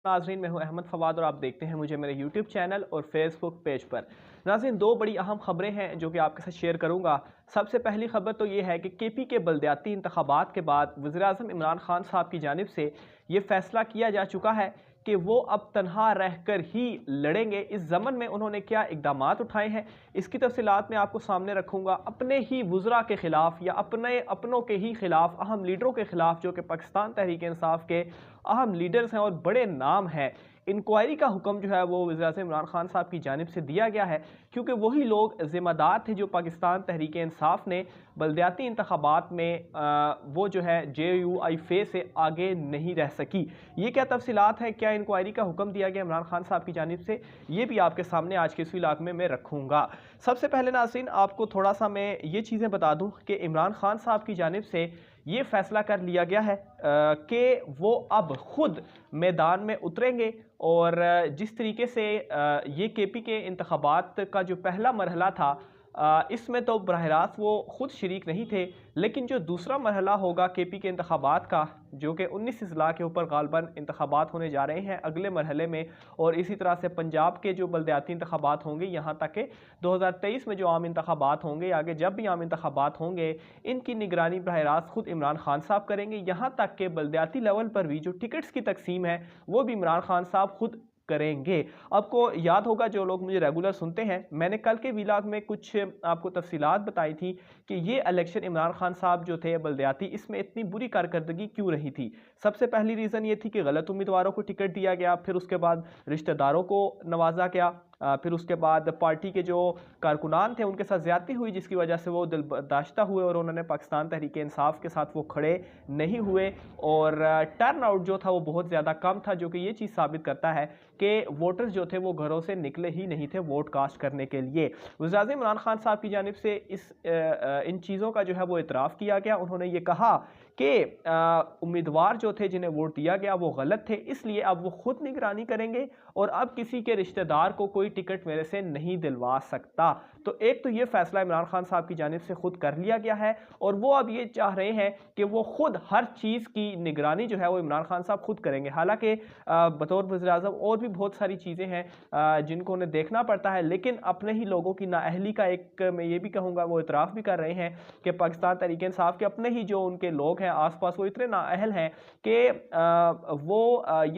नाज़रीन, मैं हूं अहमद फवाद और आप देखते हैं मुझे मेरे यूट्यूब चैनल और फेसबुक पेज पर। नाज़रीन, दो बड़ी अहम खबरें हैं जो कि आपके साथ शेयर करूंगा। सबसे पहली खबर तो ये है कि केपी के बलदियाती इंतखाबात के बाद वज़ीर-ए-आज़म इमरान खान साहब की जानिब से ये फैसला किया जा चुका है कि वो अब तनहा रहकर ही लड़ेंगे। इस ज़मन में उन्होंने क्या इक़दामात उठाए हैं, इसकी तफसीलात मैं आपको सामने रखूँगा। अपने ही वुज़रा के ख़िलाफ़ या अपनों के ही ख़िलाफ़, अहम लीडरों के ख़िलाफ़, जो कि पाकिस्तान तहरीक इंसाफ के अहम लीडर्स हैं और बड़े नाम हैं, इंक्वायरी का हुक्म जो है वो वज़ीर-ए-आज़म इमरान खान साहब की जानिब से दिया गया है, क्योंकि वही लोग ज़िम्मेदार थे जो पाकिस्तान तहरीक इंसाफ ने बलदियाती इंतखाबात में वो जो है JUI से आगे नहीं रह सकी। ये क्या तफसीलात हैं, क्या इंक्वायरी का हुक्म दिया गया इमरान खान साहब की जानिब से, ये भी आपके सामने आज के इस व्लॉग में मैं रखूँगा। सबसे पहले नाज़रीन, आपको थोड़ा सा मैं ये चीज़ें बता दूँ कि इमरान खान साहब की जानिब से ये फैसला कर लिया गया है कि वो अब खुद मैदान में उतरेंगे। और जिस तरीके से ये केपी के इंतखाबात का जो पहला मरहला था, इसमें तो बराह रास्त वो ख़ुद शरीक नहीं थे, लेकिन जो दूसरा मरहला होगा केपी के इंतखाबात का, जो कि 19 अज़ला के ऊपर गालबन इंतखाबात होने जा रहे हैं अगले मरहले में, और इसी तरह से पंजाब के जो बलदियाती इंतखाबात होंगे, यहाँ तक कि 2023 में जो आम इंतखाबात होंगे, आगे जब भी आम इंतखाबात होंगे, इनकी निगरानी बराह रास्त खुद इमरान खान साहब करेंगे। यहाँ तक कि बलदियाती लेवल पर भी जो टिकट्स की तकसीम है वो भी इमरान खान साहब खुद करेंगे। आपको याद होगा, जो लोग मुझे रेगुलर सुनते हैं, मैंने कल के व्लॉग में कुछ आपको तफसीलात बताई थी कि ये इलेक्शन इमरान खान साहब जो थे बलदियाती, इसमें इतनी बुरी कारकर्दगी क्यों रही थी। सबसे पहली रीज़न ये थी कि गलत उम्मीदवारों को टिकट दिया गया, फिर उसके बाद रिश्तेदारों को नवाजा गया, फिर उसके बाद पार्टी के जो कारकुनान थे उनके साथ ज़्यादती हुई, जिसकी वजह से वो दिल बर्दाश्ता हुए और उन्होंने पाकिस्तान तहरीक इंसाफ के साथ वो खड़े नहीं हुए, और टर्न आउट जो था वो बहुत ज़्यादा कम था, जो कि ये चीज़ साबित करता है कि वोटर्स जो थे वो घरों से निकले ही नहीं थे वोट कास्ट करने के लिए। वज़ीर-ए-आज़म इमरान खान साहब की जानिब से इन चीज़ों का जो है वो इतराफ़ किया गया। उन्होंने ये कहा कि उम्मीदवार जो थे जिन्हें वोट दिया गया वो गलत थे, इसलिए अब वो खुद निगरानी करेंगे और अब किसी के रिश्तेदार को कोई टिकट मेरे से नहीं दिलवा सकता। तो एक तो ये फैसला इमरान खान साहब की जानिब से खुद कर लिया गया है, और वो अब ये चाह रहे हैं कि वो खुद हर चीज़ की निगरानी जो है वो इमरान खान साहब खुद करेंगे। हालांकि बतौर वज़ीर-ए-आज़म और भी बहुत सारी चीज़ें हैं जिनको उन्हें देखना पड़ता है, लेकिन अपने ही लोगों की नाअहली का एक मैं ये भी कहूँगा वो इतराफ़ भी कर रहे हैं कि पाकिस्तान तहरीक इंसाफ के अपने ही जो उनके लोग हैं आस-पास, वो इतने नाअहल हैं कि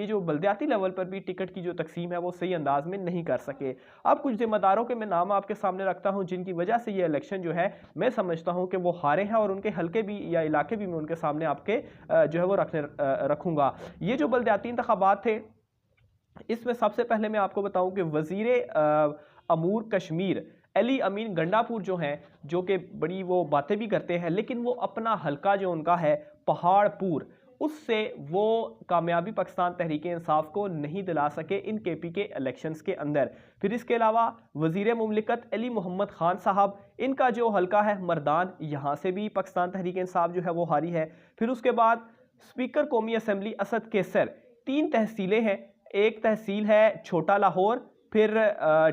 ये जो बलदियाती लेवल पर भी टिकट की जो तकसीम है वो सही अंदाज में नहीं कर सके। अब कुछ जिम्मेदारों के मैं नाम आपके सामने रखता हूं जिनकी वजह से ये इलेक्शन जो है मैं समझता हूं कि वो हारे हैं, और उनके हल्के भी या इलाके भी मैं उनके सामने आपके जो है वो रखूंगा। ये जो बलदियाती इंतखाबात थे, इसमें सबसे पहले मैं आपको बताऊं कि वजीर अमूर कश्मीर अली अमीन गंडापुर जो हैं, जो कि बड़ी वो बातें भी करते हैं, लेकिन वो अपना हल्का जो उनका है पहाड़पुर, उससे वो कामयाबी पाकिस्तान तहरीक इंसाफ को नहीं दिला सके इन केपी के इलेक्शंस के अंदर। फिर इसके अलावा वजीर मुमलिकत अली मोहम्मद खान साहब, इनका जो हल्का है मर्दान, यहाँ से भी पाकिस्तान तहरीक इंसाफ जो है वो हारी है। फिर उसके बाद स्पीकर कौमी असम्बली असद केसर, 3 तहसीलें हैं, एक तहसील है छोटा लाहौर, फिर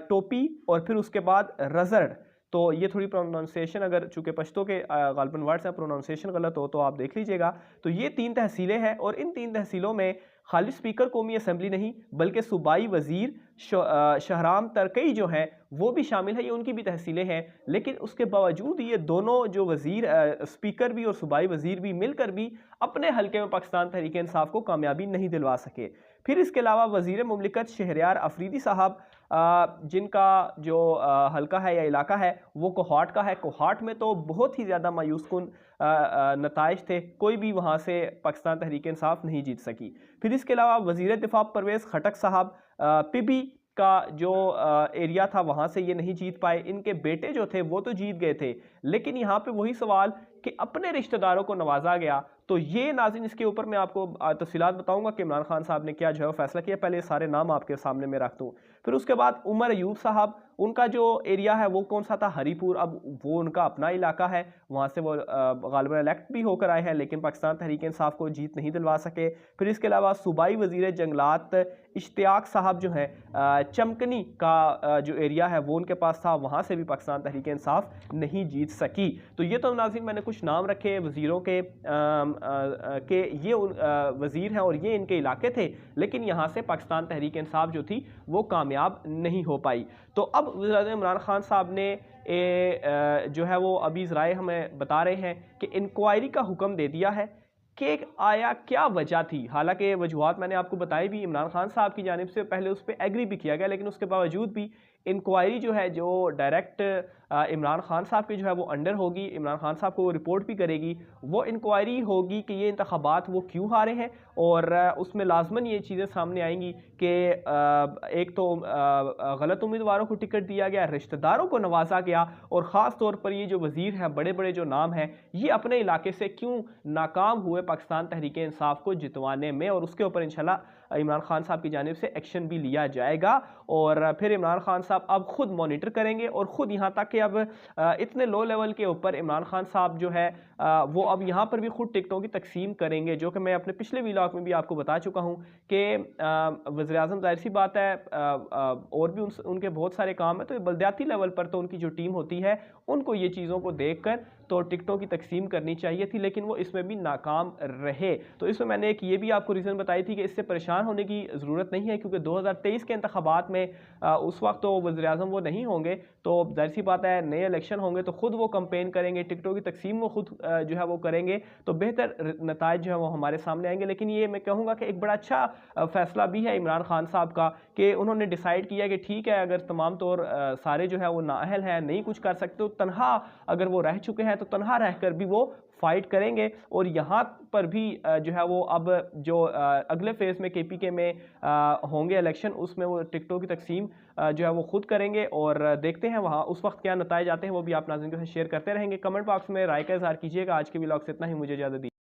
टोपी, और फिर उसके बाद रजर्ड। तो ये थोड़ी प्रोनाउंसिएशन, अगर चूँकि पश्तो के गालबन वर्ड्स हैं, प्रोनाउंसिएशन गलत हो तो आप देख लीजिएगा। तो ये 3 तहसीलें हैं, और इन 3 तहसीलों में खाली स्पीकर कौमी असम्बली नहीं बल्कि सूबाई वज़ीर शहराम तरकई जो हैं वो भी शामिल है, ये उनकी भी तहसीलें हैं। लेकिन उसके बावजूद ये दोनों जो वज़ीर स्पीकर भी और सूबाई वज़ीर भी मिलकर भी अपने हल्के में पाकिस्तान तहरीक इंसाफ को कामयाबी नहीं दिलवा सके। फिर इसके अलावा वज़ीर मुमलिकत शहरयार अफरीदी साहब, जिनका जो हल्का है या इलाका है वो कोहाट का है। कोहाट में तो बहुत ही ज़्यादा मायूस कुन नताइज थे, कोई भी वहाँ से पाकिस्तान तहरीक इंसाफ नहीं जीत सकी। फिर इसके अलावा वज़ीर दिफा परवेज़ खटक साहब पिबी का जो एरिया था वहाँ से ये नहीं जीत पाए। इनके बेटे जो थे वो तो जीत गए थे, लेकिन यहाँ पे वही सवाल कि अपने रिश्तेदारों को नवाजा गया। तो ये नाज़रीन, इसके ऊपर मैं आपको तफसीलात बताऊंगा कि इमरान खान साहब ने क्या जो है फैसला किया। पहले सारे नाम आपके सामने मैं रख दूँ। फिर उसके बाद उमर अयूब साहब, उनका जो एरिया है वो कौन सा था, हरीपुर। अब वो उनका अपना इलाका है, वहाँ से वो गालिबन इलेक्ट भी होकर आए हैं, लेकिन पाकिस्तान तहरीक इंसाफ को जीत नहीं दिलवा सके। फिर इसके अलावा सूबाई वज़ीर जंगलात इश्तियाक साहब जो हैं, चमकनी का जो एरिया है वो उनके पास था, वहाँ से भी पाकिस्तान तहरीक इंसाफ नहीं जीत सकी। तो ये तो नाज़रीन मैंने कुछ नाम रखे वज़ीरों के کہ یہ وزیر ہیں اور یہ ان کے علاقے تھے، لیکن یہاں سے پاکستان تحریک انصاف جو تھی وہ کامیاب نہیں ہو پائی۔ تو اب وزیر اعظم عمران خان صاحب نے جو ہے وہ ابھی ذرائع ہمیں بتا رہے ہیں کہ انکوائری کا حکم دے دیا ہے کہ آیا کیا وجہ تھی۔ حالانکہ وجوہات میں نے آپ کو بتائی بھی، عمران خان صاحب کی جانب سے پہلے اس پہ ایگری بھی کیا گیا، لیکن اس کے باوجود بھی انکوائری جو ہے جو ڈائریکٹ عمران خان صاحب کے جو ہے وہ انڈر ہوگی، عمران خان صاحب کو وہ رپورٹ بھی کرے گی، وہ انکوائری ہوگی کہ یہ انتخابات وہ کیوں ہارے ہیں، اور اس میں لازماً یہ چیزیں سامنے آئیں گی کہ ایک تو غلط امیدواروں کو ٹکٹ دیا گیا، رشتہ داروں کو نوازا گیا، اور خاص طور پر یہ جو وزیر ہیں، بڑے بڑے جو نام ہیں، یہ اپنے علاقے سے کیوں ناکام ہوئے پاکستان تحریک انصاف کو جتوانے میں، اور اس کے اوپر انشاءاللہ عمران خان صاحب کی جانب سے ایکشن بھی لیا جائے گا۔ اور پھر عمران خان صاحب اب خود مانیٹر کریں گے، اور خود یہاں تک کہ اب اتنے لو لیول کے اوپر عمران خان صاحب جو ہے وہ اب یہاں پر بھی خود ٹکٹوں کی تقسیم کریں گے، جو کہ میں اپنے پچھلے ویلاگ میں بھی آپ کو بتا چکا ہوں کہ وزیراعظم ظاہر سی بات ہے اور بھی ان کے بہت سارے کام ہیں، تو بلدیاتی لیول پر تو ان کی جو ٹیم ہوتی ہے ان کو یہ چیزوں کو دیکھ کر تو ٹکٹوں کی تقسیم کرنی چاہیے تھی، لیکن وہ اس میں بھی ناکام رہے۔ تو اس میں نے ایک یہ بھی آپ کو ریزن بتائی تھی کہ اس سے پریشان ہونے کی ضرورت نہیں ہے، کیونکہ 2023 کے انتخابات میں اس وقت تو وزیراعظم وہ نہیں ہوں گے، تو ظاہر سی بات ہے نئے الیکشن ہوں گے تو خود وہ کمپین کریں گے، ٹکٹوں کی تقسیم وہ خود جو ہے وہ کریں گے، تو بہتر نتائج جو ہے وہ ہمارے سامنے آئیں گے۔ لیکن یہ میں کہوں گا کہ ایک بڑا اچھا فیصلہ بھی ہے عمران خان صاحب کا کہ انہوں نے ڈیسائیڈ کیا کہ ٹھیک ہے، اگر تمام طور سارے جو ہے وہ نااہل ہیں، نہیں کچھ کر سکتے، تو تنہا اگر وہ رہ چکے ہیں تو تنہا رہ کر بھی وہ فائٹ کریں گے، اور یہاں پر بھی جو ہے وہ اب جو اگلے فیز میں کے پی کے میں ہوں گے الیکشن، اس میں وہ ٹکٹوں کی تقسیم جو ہے وہ خود کریں گے، اور دیکھتے ہیں وہاں اس وقت کیا نتائج آتے ہیں، وہ بھی آپ ناظرین کے ساتھ شیئر کرتے رہیں گے۔ کمنٹ باکس میں رائے کا اظہار کیجیے گا۔ آج کے ویلاگ سے اتنا ہی، مجھے اجازت دیجیے۔